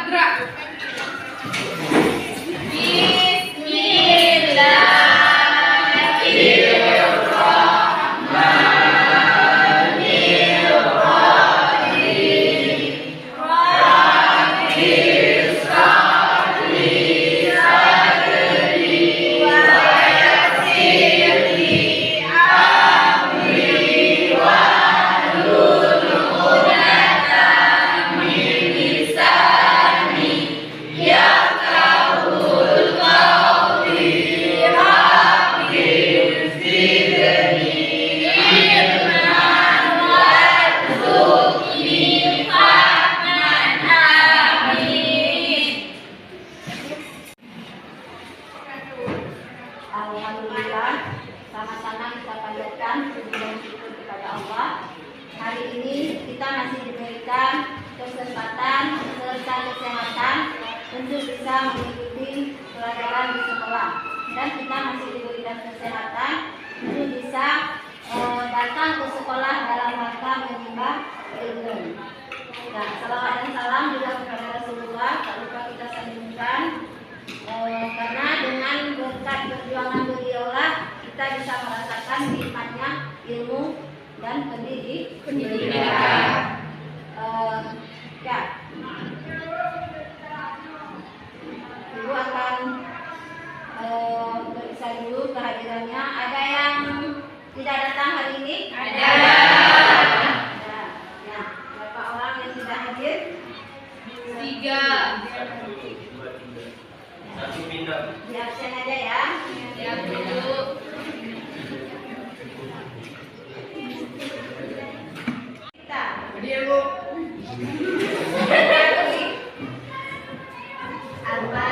gerak. Alhamdulillah, sama-sama kita panjatkan puji dan syukur kepada Allah. Hari ini kita masih diberikan kesempatan serta kesehatan untuk bisa mengikuti pelajaran di sekolah, dan kita masih diberikan kesehatan untuk bisa datang ke sekolah dalam rangka menimba ilmu. Nah, salawat dan salam juga kepada Rasulullah, tak lupa kita sambungkan. Karena dengan berkat perjuangan beliaulah kita bisa merasakan nikmatnya ilmu dan pendidikan. Ya, Ibu akan periksa dulu kehadirannya. Ada yang tidak datang hari ini? Ada. Ya, berapa orang yang tidak hadir? 3. Satu pindah. Di absen aja ya. Ya, dulu. Kita. Hadir, Bu. Alba.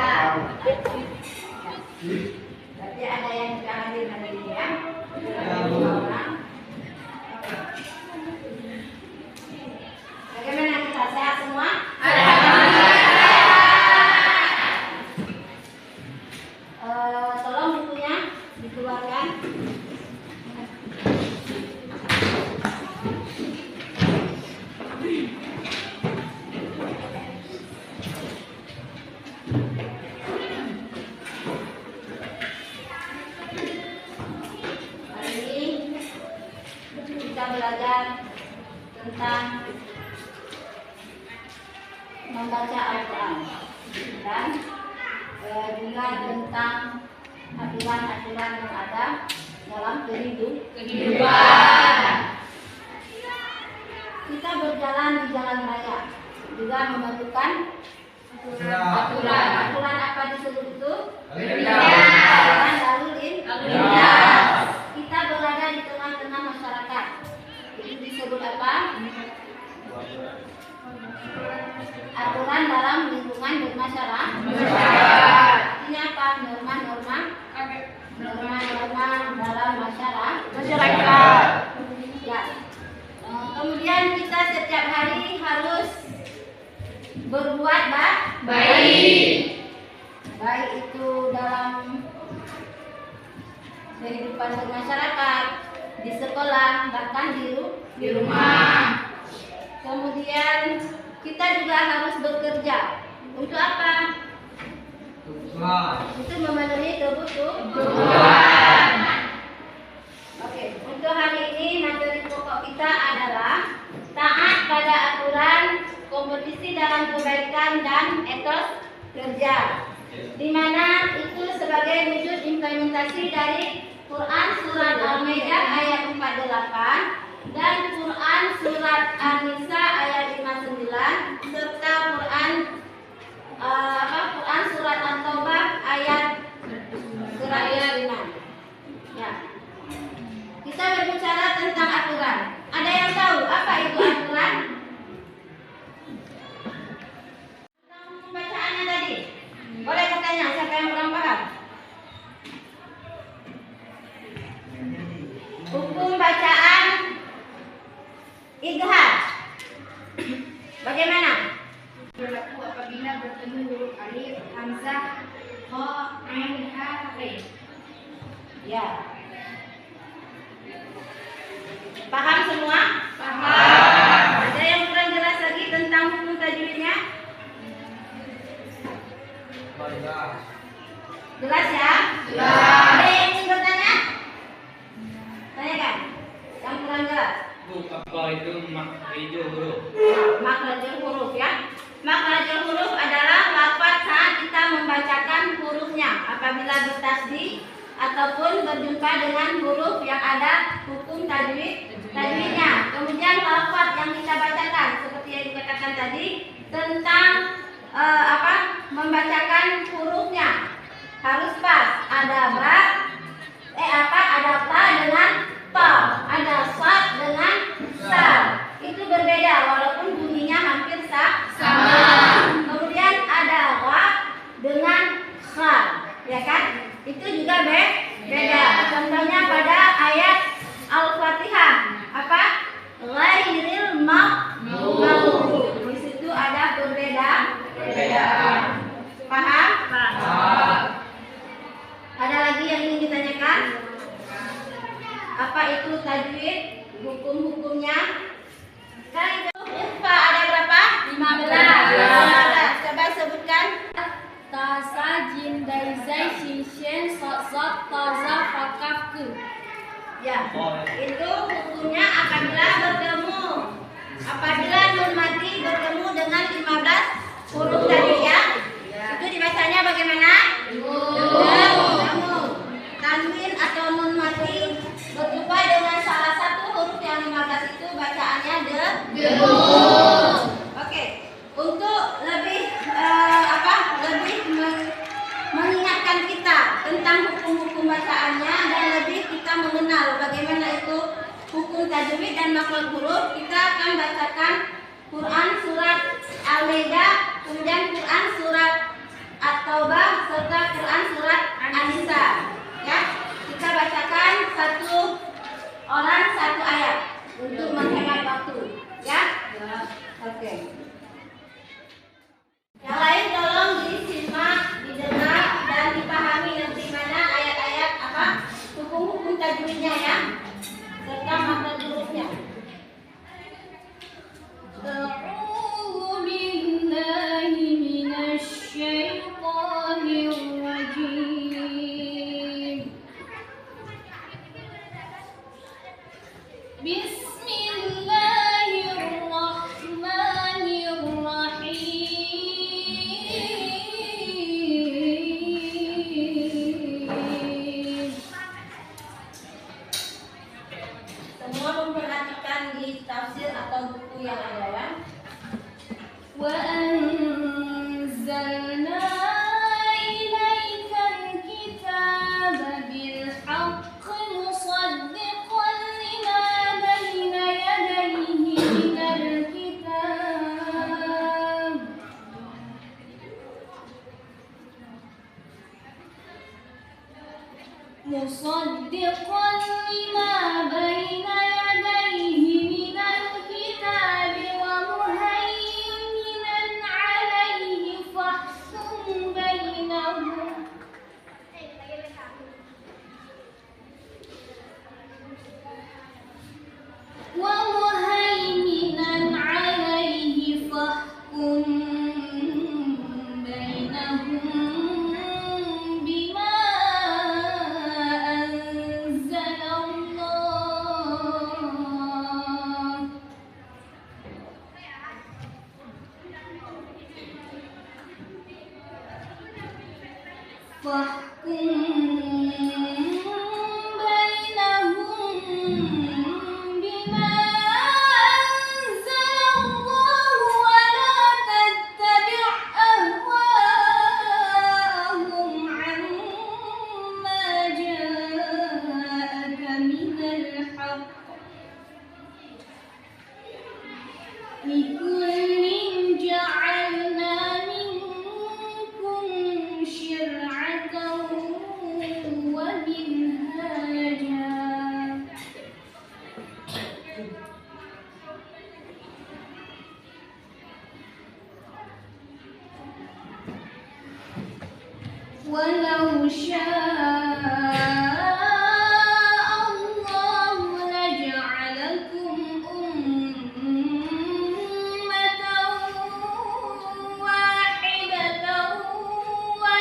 Berarti ada yang tidak hadir hari ini ya? Orang. Bagaimana kita, sehat semua? Tolong bukunya dikeluarkan. Hari ini kita belajar tentang membaca Al-Quran dan juga tentang aturan-aturan yang ada dalam kehidupan. Kita berjalan di jalan raya juga memerlukan aturan. Aturan apa disebut itu? Aturan lalu lintas. Kita berada di tengah-tengah masyarakat. Itu disebut apa? Aturan dalam lingkungan bermasyarakat. Artinya apa? Norma-norma dalam masyarakat. Ya. Kemudian kita setiap hari harus berbuat baik. Baik itu dalam kehidupan bermasyarakat, di sekolah, bahkan di rumah. Kemudian kita juga harus bekerja. Untuk apa? Untuk memenuhi kebutuhan. Oke, untuk hari ini materi pokok kita adalah taat pada aturan, kompetisi dalam kebaikan, dan etos kerja, di mana itu sebagai wujud implementasi dari Quran Surat Al-Maidah ayat 48 dan Quran Surat An-Nisa ayat 59 serta Quran Surat At-Taubah ayat 105. Ya. Kita berbicara tentang aturan. Ada yang tahu apa itu aturan? Tentang hukum bacaannya tadi. Boleh bertanya siapa yang kurang paham? Hukum bacaan idgham. Bagaimana? Berlaku apabila bertemu huruf alif, hamzah, kha, ain, ha, ghain. Ya. Paham semua? Paham. Ada yang kurang jelas lagi tentang hukum tajwidnya? Jelas ya? Jelas. Ada yang ingin bertanya? Tanyakan. Yang kurang jelas. Bu, apa itu makhrajul huruf? Makhrajul huruf ya. Makhrajul huruf adalah lafaz saat kita membacakan hurufnya apabila bertasdid ataupun berjumpa dengan huruf yang ada hukum tajwidnya. Kemudian lafaz yang kita bacakan seperti yang dikatakan tadi tentang membacakan hurufnya harus pas. Ada ada ta dengan ta, ada sad dengan sa. Itu berbeda walaupun bunyinya hampir sama. Kemudian ada ra dengan kha, ya kan? Itu juga beda. Contohnya pada ayat Al-Fatihah, apa? Ghairil maghdubi. Di situ ada perbedaan. Paham? Ada lagi yang ingin ditanyakan? Apa itu tajwid? Hukum-hukumnya? Kan itu ikhfa ada berapa? 15. Coba sebutkan. Tasa, jim, dal, zai, shin, shen, sad, zat, ta, za, fa, kaf, ke. Ya, itu hukumnya apabila nun mati bertemu dengan 15 huruf tadi ya. Itu dibacanya bagaimana? Tanwin atau nun mati berjumpa dengan salah satu huruf yang 15 itu bacaannya demut. Oke. Untuk lebih mengingatkan kita tentang hukum-hukum bacaannya dan lebih kita mengenal bagaimana itu hukum tajwid dan makhraj huruf, kita akan bacakan Quran surat Al-Maidah, kemudian Quran surat At-Taubah serta Quran surat An-Nisa. Ya, kita bacakan satu orang satu ayat untuk menghemat waktu. Ya, oke. Yang lain tolong disimak, didengar dan dipahami nanti mana ayat-ayat hukum-hukum tajwidnya ya, serta makhraj hurufnya. Semua memperhatikan di tafsir atau buku yang ada ya. Wa anzalna ilaikal kitaba bil haqqi musaddiqan lima baina yadayhi minal kitab. Musaddiqan lima baina yadayhi minal kitab wa muhaiminan alayhi fahkum bainahum. Wa muhaiminan alayhi fahkum bainahum bima anzalallah. Fahkum bainahum bima anzalallahu wa la tattabi' ahwa'ahum amma ja'aka minal haqq. Likullin ja'alna minkum syir'atan wa minhaja. Walau syaa Allah laja'alakum ummatan wahidatan wa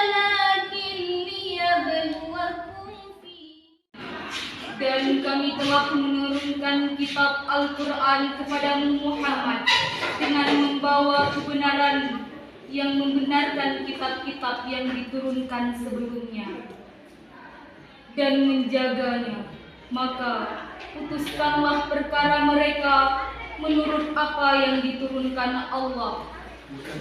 telah menurunkan kitab Al-Quran kepadamu Muhammad dengan membawa kebenaran yang membenarkan kitab-kitab yang diturunkan sebelumnya dan menjaganya. Maka putuskanlah perkara mereka menurut apa yang diturunkan Allah,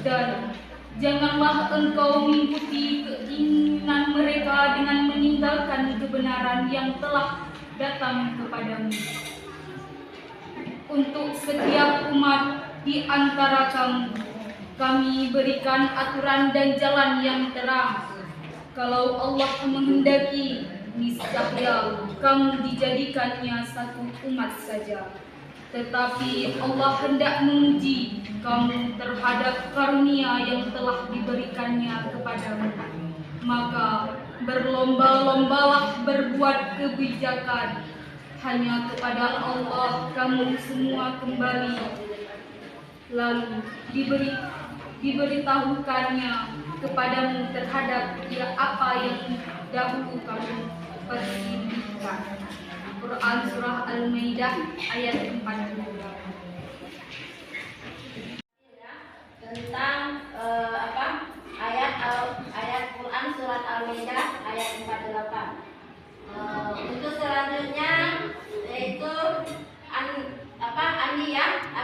dan janganlah engkau mengikuti keinginan mereka dengan meninggalkan kebenaran yang telah datang kepadamu. Untuk setiap umat di antara kamu, kami berikan aturan dan jalan yang terang. Kalau Allah menghendaki, niscaya kamu dijadikannya satu umat saja. Tetapi Allah hendak menguji kamu terhadap karunia yang telah diberikannya kepadamu. Maka berlomba-lombalah berbuat kebijakan. Hanya kepada Allah kamu semua kembali. Lalu diberitahukannya kepadamu terhadap apa yang dahulu kamu persilihkan. Quran Surah Al-Maidah ayat 40. Tentang ayat Quran Surat Al-Maidah ayat 48. Untuk selanjutnya yaitu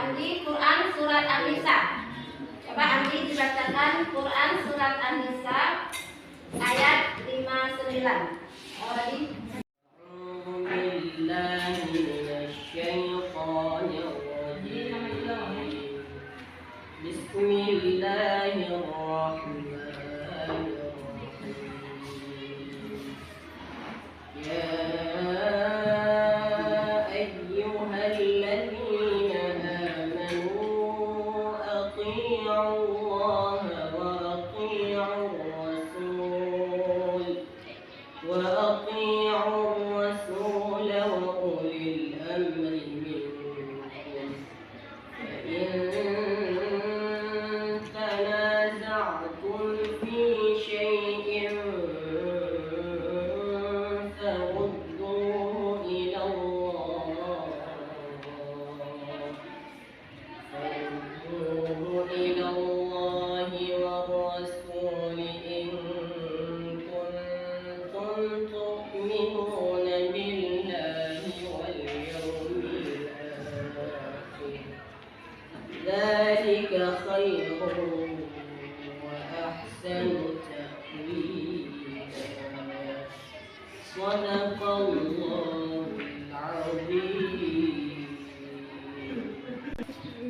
Andi Quran Surat An-Nisa. Coba Andi dibacakan Quran Surat An-Nisa ayat 59. Adi.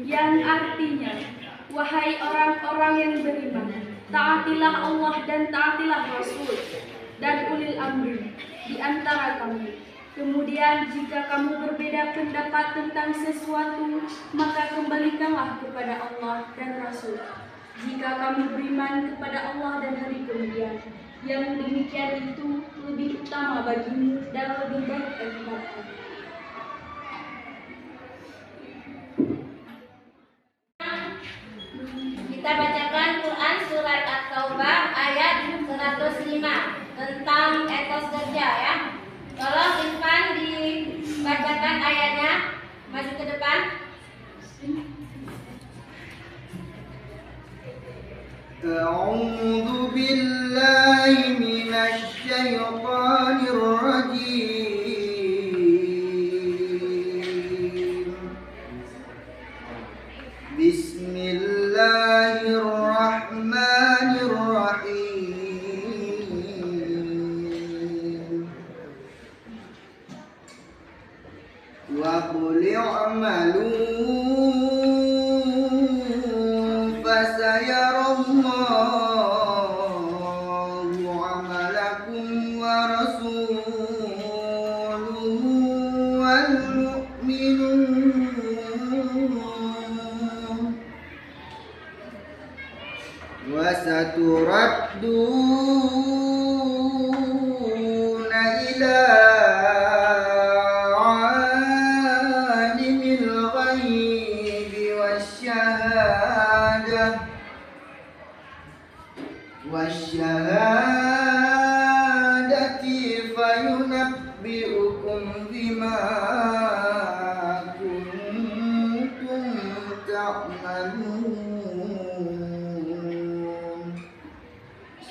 Yang artinya, wahai orang-orang yang beriman, taatilah Allah dan taatilah Rasul dan ulil amri di antara kamu. Kemudian jika kamu berbeda pendapat tentang sesuatu, maka kembalikanlah kepada Allah dan Rasul. Jika kamu beriman kepada Allah dan hari kemudian, yang demikian itu lebih utama bagimu dan lebih baik akibatnya. Kita bacakan Quran Surat At-Taubah ayat 105 tentang etos kerja ya. Tolong Irfan dibacakan ayatnya, maju ke depan. أعوذ بالله من الشيطان الرجيم بسم الله الرحمن الرحيم وقل اعملوا فسيرى الله عملكم ورسوله والمؤمنون وستردون إلى عالم الغيب والشهادة فينبئكم بما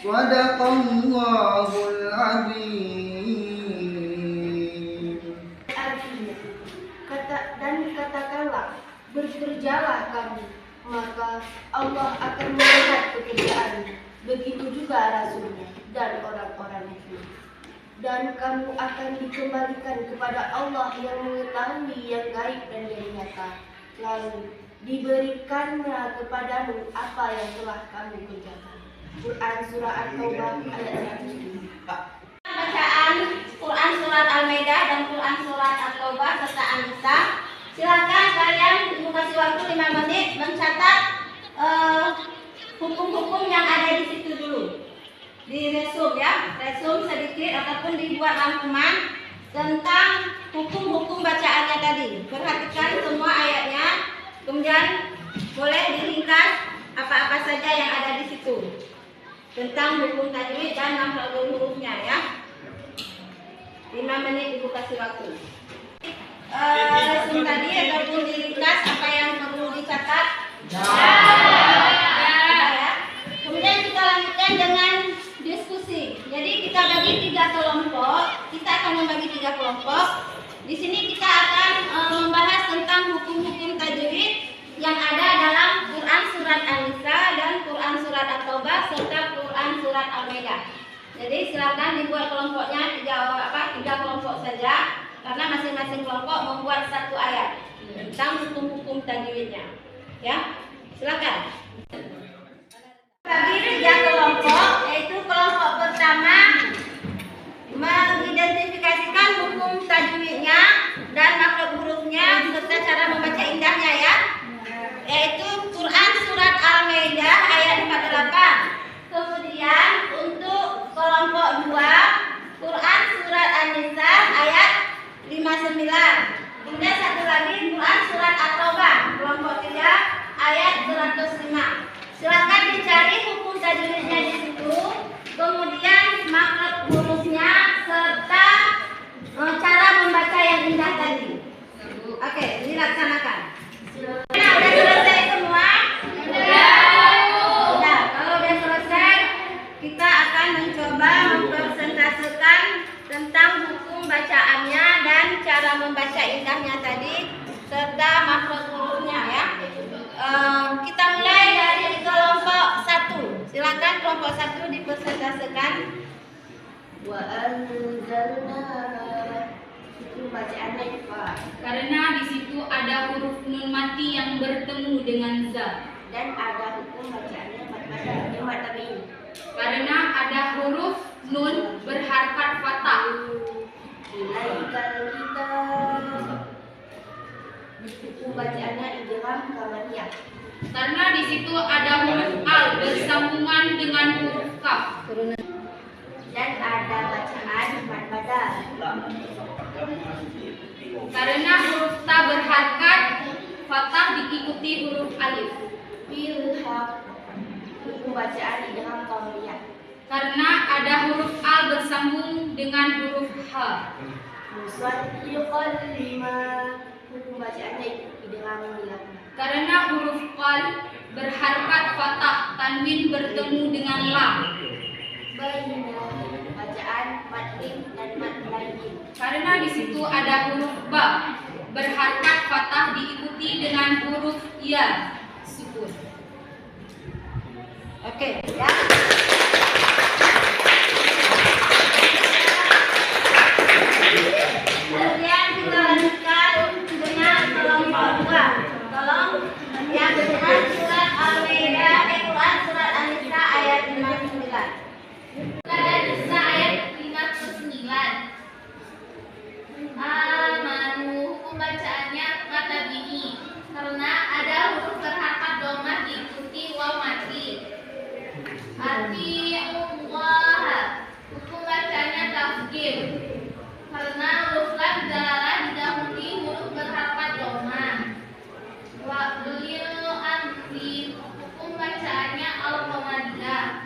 Sadaqallahul azim. Artinya, dan katakanlah, bekerjalah kamu, maka Allah akan melihat pekerjaanmu. Begitu juga Rasulnya dan orang-orang itu. Dan kamu akan dikembalikan kepada Allah yang mengetahui yang gaib dan yang nyata. Lalu diberikannya kepadamu apa yang telah kamu kerjakan. Quran Surah At-Taubah ayat 1. Bacaan Quran Surat Al-Maidah dan Quran Surat At-Taubah serta An-Nisa. Silakan kalian, ibu kasih waktu 5 menit mencatat hukum-hukum yang ada di situ dulu. Di resum ya, resum sedikit ataupun dibuat rangkuman tentang hukum-hukum bacaannya tadi. Perhatikan semua ayatnya, kemudian boleh diringkas apa-apa saja yang ada di situ tentang hukum tajwid dan makhraj hurufnya ya. 5 menit ibu kasih waktu. Resum tadi ataupun diringkas apa yang perlu dicatat. Ya. Kemudian kita lanjutkan dengan diskusi. Jadi kita bagi 3 kelompok. Kita akan membagi 3 kelompok. Di sini kita akan membahas tentang hukum-hukum tajwid yang ada dalam Quran Surat An-Nisa dan Quran Surat At-Taubah serta Quran Surat Al-Maidah. Jadi silakan dibuat kelompoknya 3 kelompok saja, karena masing-masing kelompok membuat 1 ayat tentang hukum-hukum tajwidnya. Ya, silakan. Bagi 3 kelompok, yaitu kelompok pertama mengidentifikasikan hukum tajwidnya dan makhraj hurufnya serta cara membaca indahnya ya, yaitu Quran Surat Al-Maidah ayat 58. Kemudian untuk kelompok 2 Quran Surat An-Nisa ayat 59. Kemudian satu lagi Quran Surat At-Taubah kelompok 3 ayat 105. Silakan dicari hukum tajwidnya di situ, kemudian makhraj hurufnya serta cara membaca yang indah tadi. Oke, dilaksanakan. Nah, udah selesai semua? Udah. Kalau udah selesai, kita akan mencoba mempresentasikan tentang hukum bacaannya dan cara membaca indahnya tadi serta makhraj hurufnya ya. Kita mulai dari kelompok 1. Silakan kelompok 1 dipresentasikan. Wa anzalna itu bacaannya Ifa. Karena di situ ada huruf nun mati yang bertemu dengan za. Dan ada hukum bacaannya mat tabi'in. Karena ada huruf nun berharkat fathah. Ilaikal kitab. Hukum bacaannya idgham kamariyah. Karena di situ ada huruf al bersambungan dengan huruf kaf. Dan ada bacaan mat badal. Karena huruf ta berharkat fathah diikuti huruf alif. Bilhaq. Hukum bacaan idgham kamariyah. Karena ada huruf al bersambung dengan huruf ha. Musaddiqan lima. Hukum bacaannya idgham milad. Karena huruf qal berharkat fathah tanwin bertemu dengan lam. Baina bacaan madin dan mad lain. Karena di situ ada huruf ba berharkat fathah diikuti dengan huruf ya sukun. Oke, ya. Kemudian kita lanjutkan dengan kelompok 2. Tolong yang Quran Surat Al-Maidah, Quran Surat An-Nisa ayat 59. Ada Nisa ayat 59. Amanu hukum bacaannya kata bini karena ada huruf berharkat dhammah diikuti waw mati. Atiullah hukum bacaannya tafkhim karena huruf lam jalalah didahului huruf berharkat dhammah. Wa ulil amri hukum bacaannya al-qamariyah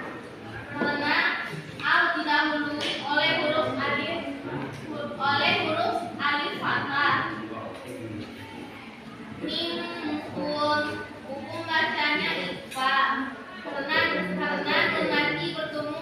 karena al didahului oleh huruf alif fathah. Minkum hukum bacanya ikhfa karena dengan bertemu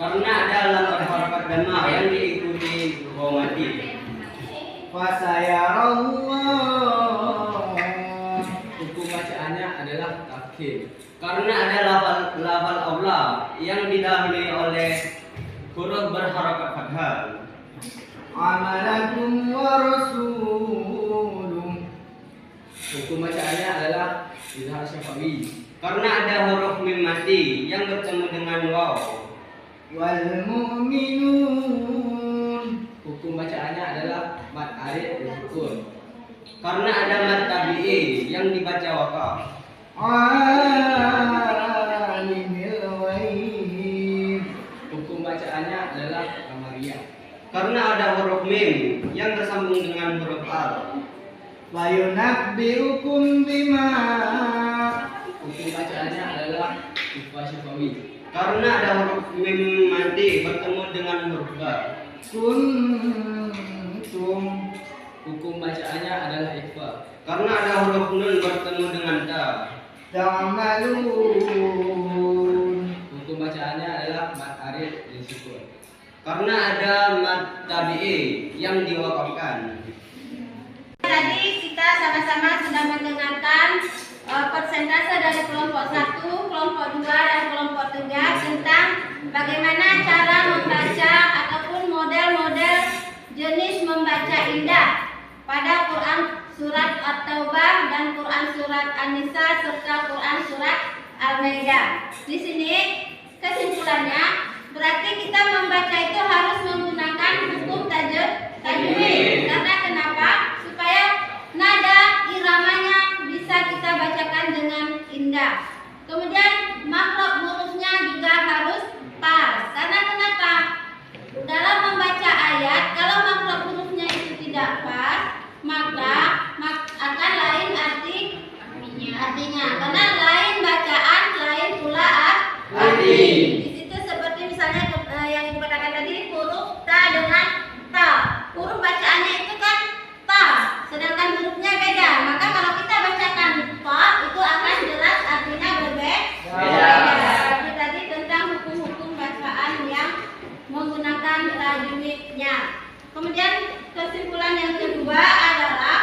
Karena ada lafaz harakat dhamma yang diikuti waw mati. Fasayarallah. Hukum bacaannya adalah takhir. Karena ada lafal Allah yang didahului oleh huruf berharakat fathah. Amalakum wa rasulun. Hukum bacaannya adalah izhar syafawi. Karena ada huruf mim mati yang bertemu dengan waw. Wal mu'minun. Hukum bacaannya adalah mad arid dan sukun. Karena ada mad tabi'i yang dibaca wakaf. Alimil ghaib. Hukum bacaannya adalah kamariyah. Karena ada huruf mim yang tersambung dengan huruf al. Wa yunabbi'ukum bima. Hukum bacaannya adalah ifah syafawi. Karena ada huruf mim mati bertemu dengan huruf ba. Kuntum. Hukum bacaannya adalah ifah. Karena ada huruf nun bertemu dengan ta. Ta'malun. Hukum bacaannya adalah mad arid dan sukun. Karena ada mad tabi'i yang diwakafkan. Tadi kita sama-sama sudah mendengarkan persentase dari kelompok 1, kelompok 2, dan kelompok 3 tentang bagaimana cara membaca ataupun model-model jenis membaca indah pada Quran surat At-Taubah dan Quran surat An-Nisa serta Quran surat Al-Maidah. Di sini kesimpulannya berarti kita membaca itu harus menggunakan hukum tajwid. Karena kenapa? Supaya nada iramanya bisa kita bacakan dengan indah. Kemudian makhraj hurufnya juga harus pas. Karena kenapa? Dalam membaca ayat, kalau makhraj hurufnya itu tidak pas, maka akan lain artinya. Karena lain bacaan, lain pula arti. Di situ seperti misalnya yang Ibu katakan tadi, huruf ta dengan ta. Huruf bacaannya itu kan ta, sedangkan hurufnya beda. Maka kalau kita bacakan ta, itu akan jelas artinya berbeda. Seperti tadi tentang hukum-hukum bacaan yang menggunakan tajwidnya. Kemudian kesimpulan yang kedua adalah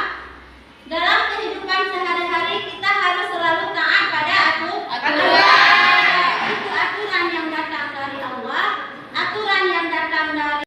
dalam kehidupan sehari-hari kita harus selalu taat pada aturan. Itu aturan yang datang dari Allah, aturan yang datang dari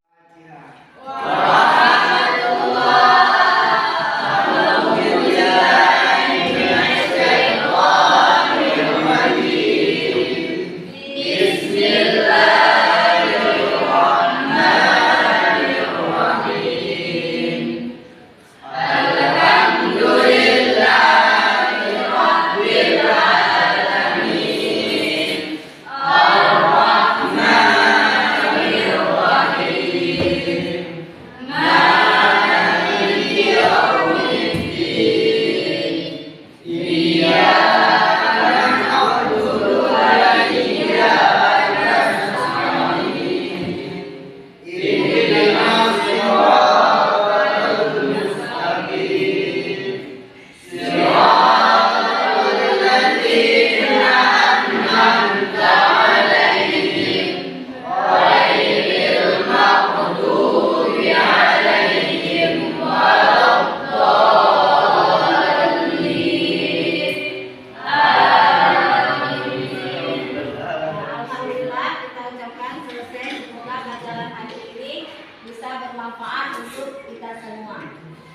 bermanfaat untuk kita semua.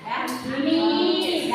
Ya. Amin.